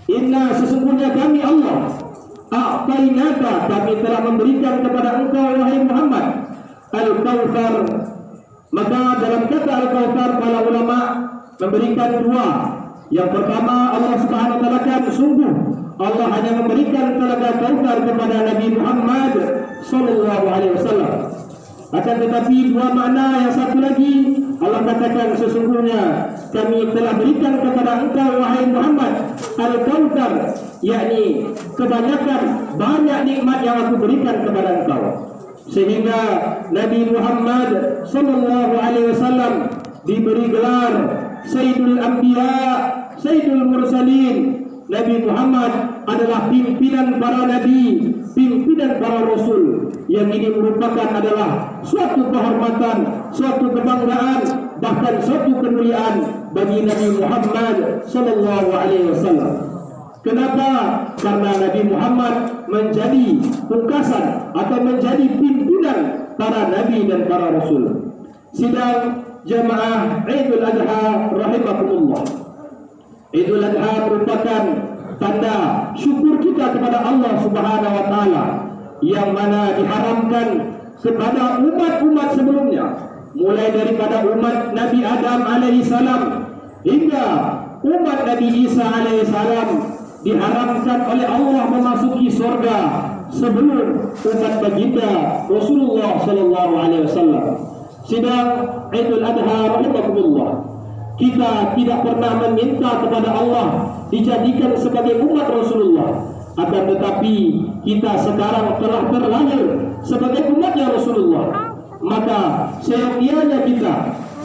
Inna sesungguhnya kami Allah, a'tainaka kami telah memberikan kepada engkau wahai Muhammad al-Kautsar. Maka dalam kata al-Kautsar para ulama memberikan dua. Yang pertama, Allah Subhanahu wa taala kan sungguh Allah hanya memberikan telaga Kautsar kepada Nabi Muhammad sallallahu alaihi wasallam. Akan tetapi dua makna yang satu lagi, Allah katakan sesungguhnya kami telah berikan kepada engkau wahai Muhammad al-Kautsar, yakni kebanyakan banyak nikmat yang aku berikan kepada engkau, sehingga Nabi Muhammad sallallahu alaihi wasallam diberi gelar Sayyidul Anbiya, Sayyidul Mursalin. Nabi Muhammad adalah pimpinan para nabi, pimpinan para rasul. Yang ini merupakan adalah suatu kehormatan, suatu kebanggaan, bahkan suatu kemuliaan bagi Nabi Muhammad sallallahu alaihi wasallam. Kenapa? Karena Nabi Muhammad menjadi pungkasan atau menjadi pimpinan para nabi dan para rasul. Sidang jamaah Idul Adha rahimakumullah. Idul Adha merupakan tanda syukur kita kepada Allah Subhanahu wa taala yang mana diharamkan kepada umat-umat sebelumnya, mulai daripada umat Nabi Adam alaihi salam hingga umat Nabi Isa alaihi salam diharamkan oleh Allah memasuki surga sebelum umat baginda Rasulullah sallallahu alaihi wasallam. Sidang Idul Adha rahimakumullah, kita tidak pernah meminta kepada Allah dijadikan sebagai umat Rasulullah, akan tetapi kita sekarang telah terlahir sebagai umatnya Rasulullah. Maka seyogianya kita,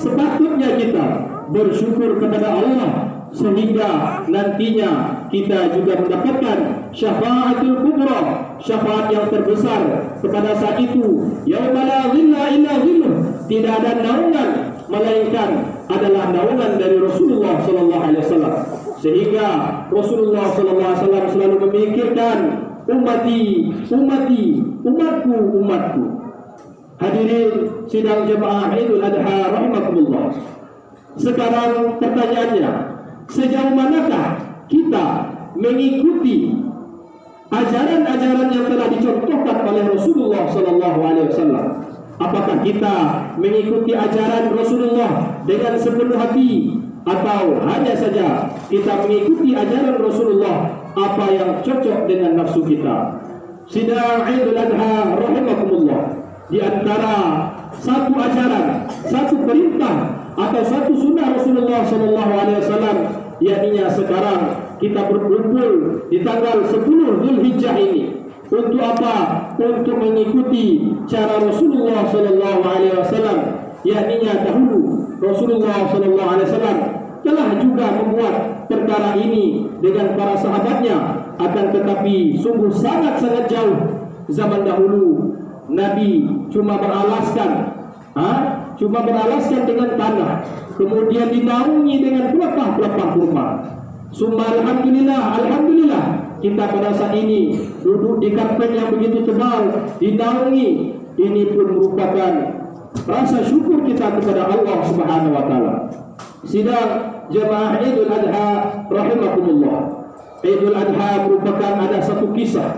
sepatutnya kita bersyukur kepada Allah, sehingga nantinya kita juga mendapatkan syafaatul kubra, syafaat yang terbesar pada saat itu. Yauma la dhilla illa dhilluh, tidak ada naungan melainkan adalah naungan dari Rasulullah sallallahu alaihi wasallam. Sehingga Rasulullah sallallahu alaihi wasallam selalu memikirkan ummati, ummati, umatku, umatku. Hadirin sidang jemaah Idul Adha rahimakumullah. Sekarang pertanyaannya, sejauh manakah kita mengikuti ajaran-ajaran yang telah dicontohkan oleh Rasulullah sallallahu alaihi wasallam? Apakah kita mengikuti ajaran Rasulullah dengan sepenuh hati, atau hanya saja kita mengikuti ajaran Rasulullah apa yang cocok dengan nafsu kita? Sidang Idul Adha rahimakumullah, di antara satu ajaran, satu perintah atau satu sunnah Rasulullah sallallahu alaihi wasallam, yakni sekarang kita berkumpul di tanggal 10 Zulhijjah ini. Untuk apa? Untuk mengikuti cara Rasulullah sallallahu alaihi wasallam, yakni dahulu Rasulullah sallallahu alaihi wasallam telah juga membuat perkara ini dengan para sahabatnya, akan tetapi sungguh sangat-sangat jauh. Zaman dahulu Nabi cuma beralaskan dengan tanah, kemudian dinaungi dengan pelepah-pelepah kurma. Summa alhamdulillah, alhamdulillah, kita pada saat ini duduk di karpet yang begitu tebal, dinaungi. Ini pun merupakan rasa syukur kita kepada Allah Subhanahu wa taala. Sidang jemaah Idul Adha rahimakumullah. Idul Adha merupakan ada satu kisah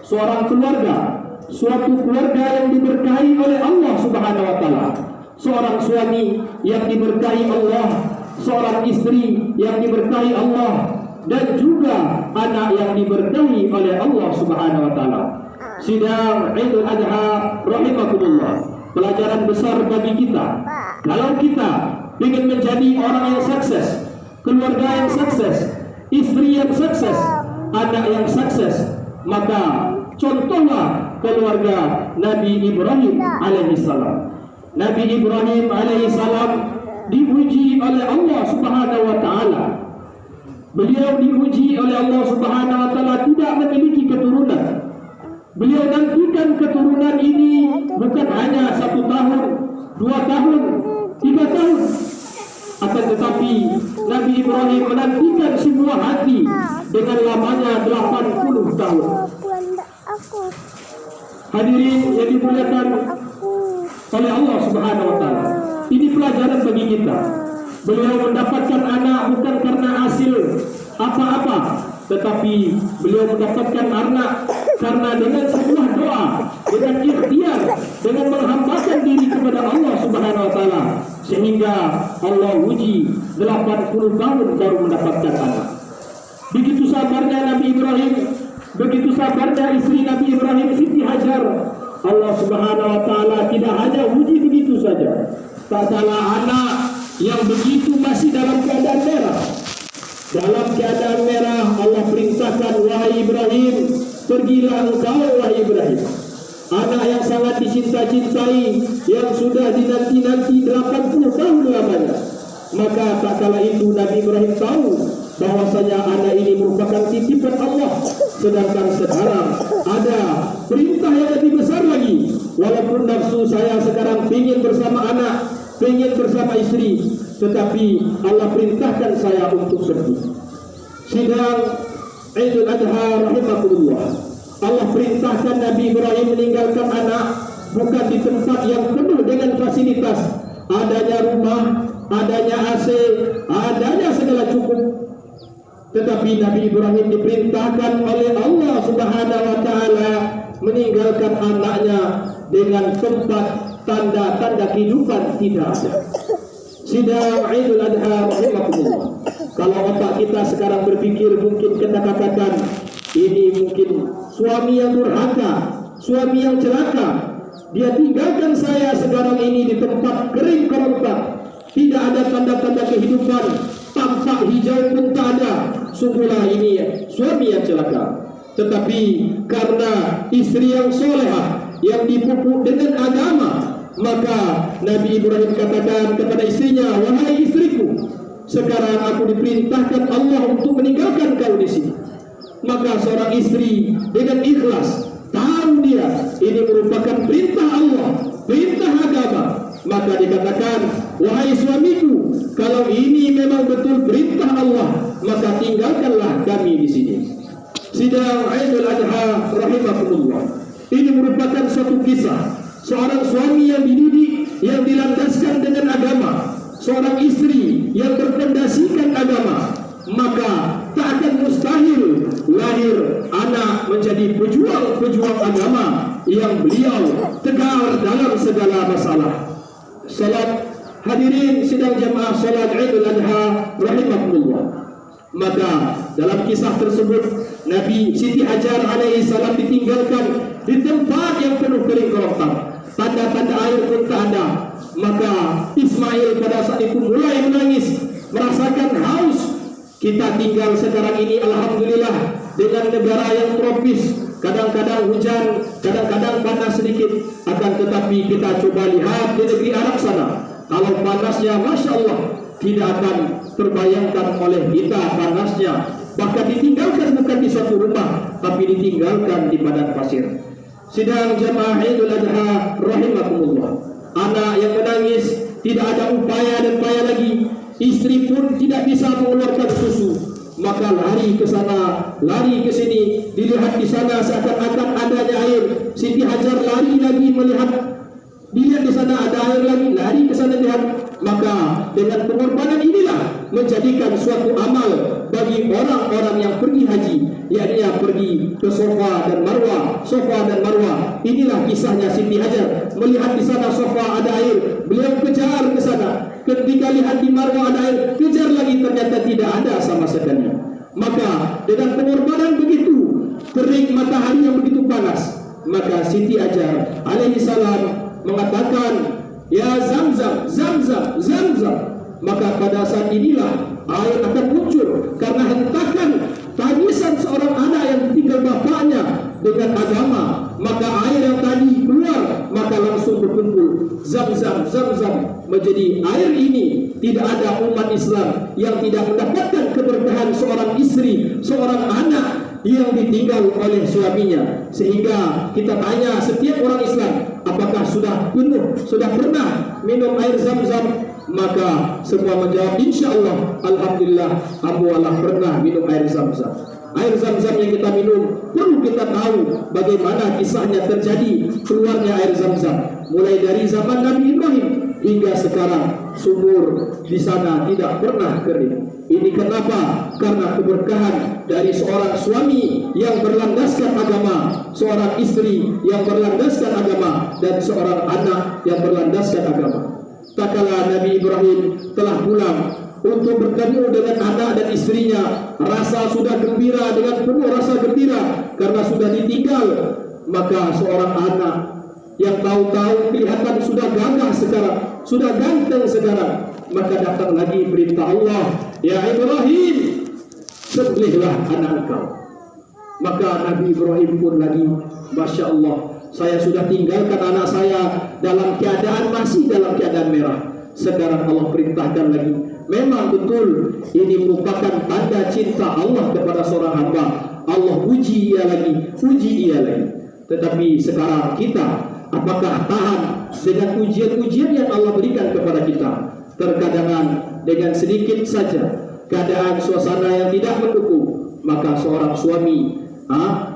seorang keluarga, suatu keluarga yang diberkahi oleh Allah Subhanahu wa taala. Seorang suami yang diberkahi Allah, seorang istri yang diberkahi Allah, dan juga anak yang diberkahi oleh Allah Subhanahu wa taala. Sidang Idul Adha rahimakumullah, pelajaran besar bagi kita. Kalau kita ingin menjadi orang yang sukses, keluarga yang sukses, istri yang sukses, anak yang sukses, maka contohlah keluarga Nabi Ibrahim alaihissalam. Nabi Ibrahim alaihissalam diuji oleh Allah Subhanahu wa taala. Beliau diuji oleh Allah Subhanahu wa taala tidak memiliki keturunan. Beliau nantikan keturunan ini bukan hanya 1 tahun, 2 tahun, 3 tahun, akan tetapi Nabi Ibrahim menantikan semua hati dengan lamanya 80 tahun. Hadirin yang dimuliakan oleh Allah Subhanahu wa taala, ini pelajaran bagi kita. Beliau mendapatkan anak bukan karena hasil apa-apa, tetapi beliau mendapatkan anak karena dengan sebuah doa, dengan ikhtiar, dengan menghambakan diri kepada Allah Subhanahu wa taala, sehingga Allah uji 80 tahun baru mendapatkan anak. Begitu sabarnya Nabi Ibrahim, begitu sabarnya istri Nabi Ibrahim, Siti Hajar. Allah Subhanahu wa taala tidak hanya uji begitu saja, tak salah anak yang begitu masih dalam keadaan merah. Dalam keadaan merah Allah perintahkan, wahai Ibrahim, pergilah engkau wahai Ibrahim. Anak yang sangat dicinta-cintai, yang sudah dinanti-nanti 80 tahun lamanya. Maka tak kala itu Nabi Ibrahim tahu bahwasanya anak ini merupakan titipan Allah. Sedangkan sekarang ada perintah yang lebih besar lagi. Walaupun nafsu saya sekarang ingin bersama anak, ingin bersama istri, tetapi Allah perintahkan saya untuk pergi. Sidang Idul Adha rahimahullah, Allah perintahkan Nabi Ibrahim meninggalkan anak bukan di tempat yang penuh dengan fasilitas, adanya rumah, adanya AC, adanya segala cukup. Tetapi Nabi Ibrahim diperintahkan oleh Allah Subhanahu wa taala meninggalkan anaknya dengan tempat tanda-tanda kehidupan tidak ada. Sidang Idul Adha rahimahullah, kalau otak kita sekarang berpikir, mungkin kita katakan ini mungkin suami yang durhaka, suami yang celaka. Dia tinggalkan saya sekarang ini di tempat kering kerontak, tidak ada tanda-tanda kehidupan, tampak hijau pun tak ada. Sungguhlah ini suami yang celaka. Tetapi karena istri yang solehah, yang dipupuk dengan agama, maka Nabi Ibrahim katakan kepada istrinya, wahai istriku, sekarang aku diperintahkan Allah untuk meninggalkan kau di sini. Maka seorang istri dengan ikhlas, tahu dia ini merupakan perintah Allah, perintah agama, maka dikatakan, wahai suamiku, kalau ini memang betul perintah Allah, maka tinggalkanlah kami di sini. Sidang Idul Adha rahimahullah, ini merupakan satu kisah seorang suami yang dididik, yang dilandaskan dengan agama, seorang istri yang berfondasikan agama, maka tak akan mustahil lahir anak menjadi pejuang-pejuang agama yang beliau tegar dalam segala masalah. Salat hadirin sidang jamaah salat Idul Adha rahimahullah. Maka dalam kisah tersebut Nabi Siti Hajar alaihi salam ditinggalkan di tempat yang penuh kering kerontak, tanda-tanda air pun tak ada. Maka Ismail pada saat itu mulai menangis, merasakan haus. Kita tinggal sekarang ini alhamdulillah dengan negara yang tropis, kadang-kadang hujan, kadang-kadang panas sedikit. Akan tetapi kita coba lihat di negeri Arab sana, kalau panasnya Masya Allah, tidak akan terbayangkan oleh kita panasnya. Bahkan ditinggalkan bukan di suatu rumah, tapi ditinggalkan di padang pasir. Sidang jamaah Idul Adha rahimakumullah, anak yang menangis, tidak ada upaya dan upaya lagi. Istri pun tidak bisa mengeluarkan susu, maka lari ke sana, lari ke sini. Dilihat di sana seakan-akan adanya air. Siti Hajar lari lagi melihat, dilihat di sana ada air lagi, lari ke sana lihat. Maka dengan pengorbanan inilah menjadikan suatu amal bagi orang-orang yang pergi haji, yakni pergi ke Safa dan Marwah. Safa dan Marwah, inilah kisahnya Siti Hajar. Melihat di sana Safa ada air, beliau kejar ke sana. Ketika lihat di Marwah ada air, kejar lagi, ternyata tidak ada sama sekali. Maka dengan pengorbanan begitu, terik matahari yang begitu panas, maka Siti Hajar alaihi salam mengatakan, ya Zamzam, Zamzam, Zamzam. Maka pada saat inilah air akan muncul, karena hentakan tangisan seorang anak yang ditinggal bapaknya dengan agama. Maka air yang tadi keluar, maka langsung berkumpul. Zamzam, Zamzam. Menjadi air ini tidak ada umat Islam yang tidak mendapatkan keberkahan seorang istri, seorang anak yang ditinggal oleh suaminya. Sehingga kita tanya setiap orang Islam, apakah sudah penuh, sudah pernah minum air Zam-Zam? Maka semua menjawab, insya Allah, alhamdulillah, amwalah pernah minum air Zam-Zam. Air Zam-Zam yang kita minum, perlu kita tahu bagaimana kisahnya terjadi keluarnya air Zam-Zam. Mulai dari zaman Nabi Ibrahim hingga sekarang, sumur di sana tidak pernah kering. Ini kenapa? Karena keberkahan dari seorang suami yang berlandaskan agama, seorang istri yang berlandaskan agama, dan seorang anak yang berlandaskan agama. Tak kala Nabi Ibrahim telah pulang untuk bertemu dengan anak dan istrinya, rasa sudah gembira, dengan penuh rasa gembira karena sudah ditinggal. Maka seorang anak yang tahu-tahu kelihatan sudah gagah sekarang, sudah ganteng sekarang, maka datang lagi perintah Allah, ya Ibrahim, sembelihlah anak engkau. Maka Nabi Ibrahim pun lagi, Masya Allah, saya sudah tinggalkan anak saya dalam keadaan masih dalam keadaan merah. Sekarang Allah perintahkan lagi. Memang betul ini merupakan tanda cinta Allah kepada seorang hamba. Allah puji ia lagi, puji ia lagi. Tetapi sekarang kita, apakah tahan dengan ujian-ujian yang Allah berikan kepada kita? Terkadang dengan sedikit saja keadaan suasana yang tidak mendukung, maka seorang suami,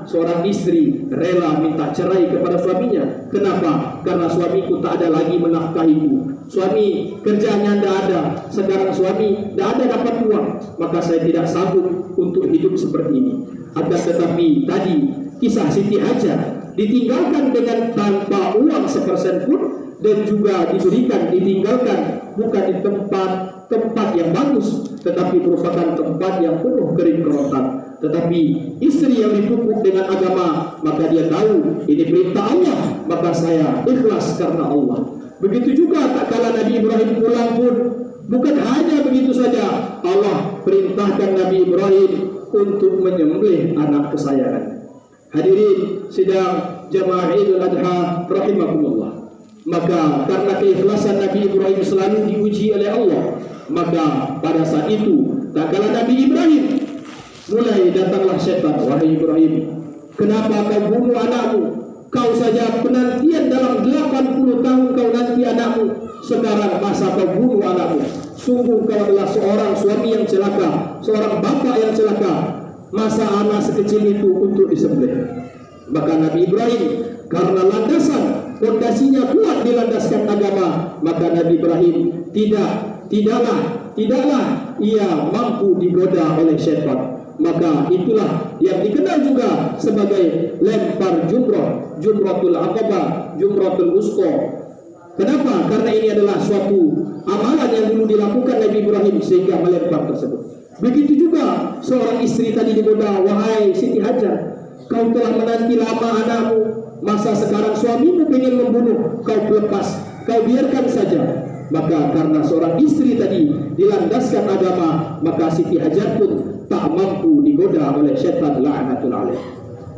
seorang istri rela minta cerai kepada suaminya. Kenapa? Karena suamiku tak ada lagi menafkahiku. Suami kerjanya tidak ada, sekarang suami tidak ada dapat uang, maka saya tidak sanggup untuk hidup seperti ini. Akan tetapi tadi kisah Siti Hajar ditinggalkan dengan tanpa uang sepersen pun, dan juga ditinggalkan bukan di tempat yang bagus, tetapi merupakan tempat yang penuh kering kerontang. Tetapi istri yang dipupuk dengan agama, maka dia tahu ini perintah Allah, maka saya ikhlas karena Allah. Begitu juga tak kala Nabi Ibrahim pulang pun, bukan hanya begitu saja, Allah perintahkan Nabi Ibrahim untuk menyembelih anak kesayangan. Hadirin sidang jamaah Idul Adha rahimakumullah. Maka karena keikhlasan Nabi Ibrahim selalu diuji oleh Allah, maka pada saat itu tak kala Nabi Ibrahim, mulai datanglah syaitan. Wahai Ibrahim, kenapa kau bunuh anakmu? Kau saja penantian dalam 80 tahun kau nanti anakmu, sekarang masa kau bunuh anakmu. Sungguh kau adalah seorang suami yang celaka, seorang bapak yang celaka. Masa anak sekecil itu untuk disembelih? Maka Nabi Ibrahim karena landasan fondasinya kuat dilandaskan agama, maka Nabi Ibrahim tidaklah ia mampu digoda oleh syaitan. Maka itulah yang dikenal juga sebagai lempar jumrah, jumratul aqabah, jumratul wusta. Kenapa? Karena ini adalah suatu amalan yang dulu dilakukan Nabi Ibrahim sehingga melempar tersebut. Begitu juga seorang istri tadi digoda, wahai Siti Hajar, kau telah menanti lama anakmu, masa sekarang suamimu ingin membunuh, kau lepas, kau biarkan saja. Maka karena seorang istri tadi dilandaskan agama, maka Siti Hajar pun tak mampu digoda oleh syaitan la'natul alaih.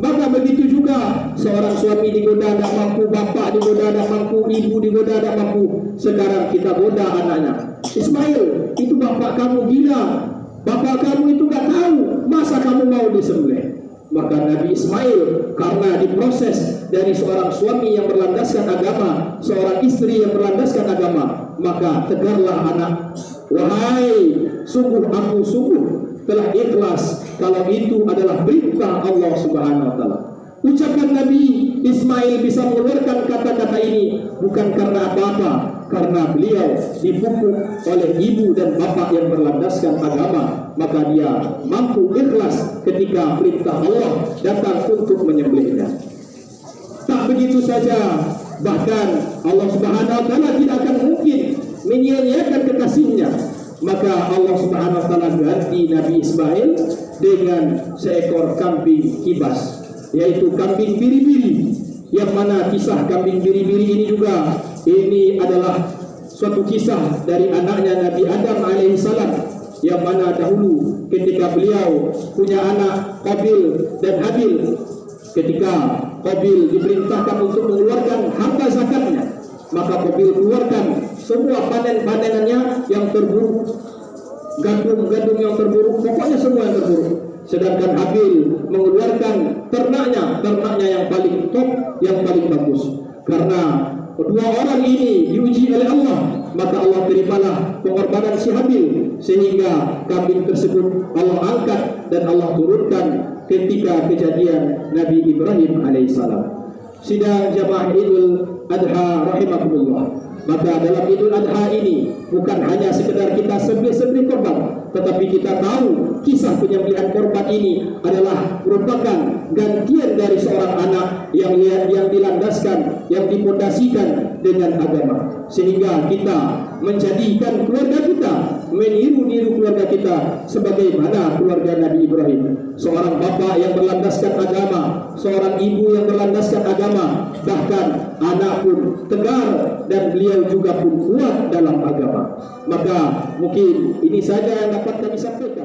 Maka begitu juga seorang suami digoda tak mampu, bapak digoda tak mampu, ibu digoda tak mampu. Sekarang kita goda anaknya, Ismail, itu bapak kamu gila, bapak kamu itu gak tahu, masa kamu mau disembelih? Maka Nabi Ismail karena diproses dari seorang suami yang berlandaskan agama, seorang istri yang berlandaskan agama, maka tegarlah anak, wahai, sungguh aku sungguh telah ikhlas kalau itu adalah perintah Allah Subhanahu wa taala. Ucapan Nabi Ismail bisa mengeluarkan kata-kata ini bukan karena apa-apa, karena beliau dipupuk oleh ibu dan bapak yang berlandaskan agama, maka dia mampu ikhlas ketika perintah Allah datang untuk menyembelihnya. Tak begitu saja, bahkan Allah Subhanahu wa taala tidak akan mungkin menyia-nyiakan kekasihnya. Maka Allah Subhanahu wa taala ganti Nabi Ismail dengan seekor kambing kibas, yaitu kambing biri-biri. Yang mana kisah kambing biri-biri ini juga ini adalah suatu kisah dari anaknya Nabi Adam alaihissalam, yang mana dahulu ketika beliau punya anak Qabil dan Habil, ketika Qabil diperintahkan untuk mengeluarkan harta zakatnya, maka Qabil keluarkan semua panen-panenannya yang terburuk, gandum-gandum yang terburuk, pokoknya semua yang terburuk. Sedangkan Habil mengeluarkan ternaknya yang paling top, yang paling bagus. Karena kedua orang ini diuji oleh Allah, maka Allah terimalah pengorbanan si Habil, sehingga kambing tersebut Allah angkat dan Allah turunkan ketika kejadian Nabi Ibrahim alaihissalam. Sidang jamaah Idul Adha rahimakumullah. Maka dalam Idul Adha ini bukan hanya sekedar kita sembelih korban, tetapi kita tahu kisah penyembelihan korban ini adalah merupakan gantian dari seorang anak yang dilandaskan, yang dipondasikan dengan agama, sehingga kita menjadikan keluarga kita, meniru-niru keluarga kita sebagaimana keluarga Nabi Ibrahim, seorang bapak yang berlandaskan agama, seorang ibu yang berlandaskan agama, bahkan anak pun tegar dan beliau juga pun kuat dalam agama. Maka mungkin ini saja yang dapat kami sampaikan.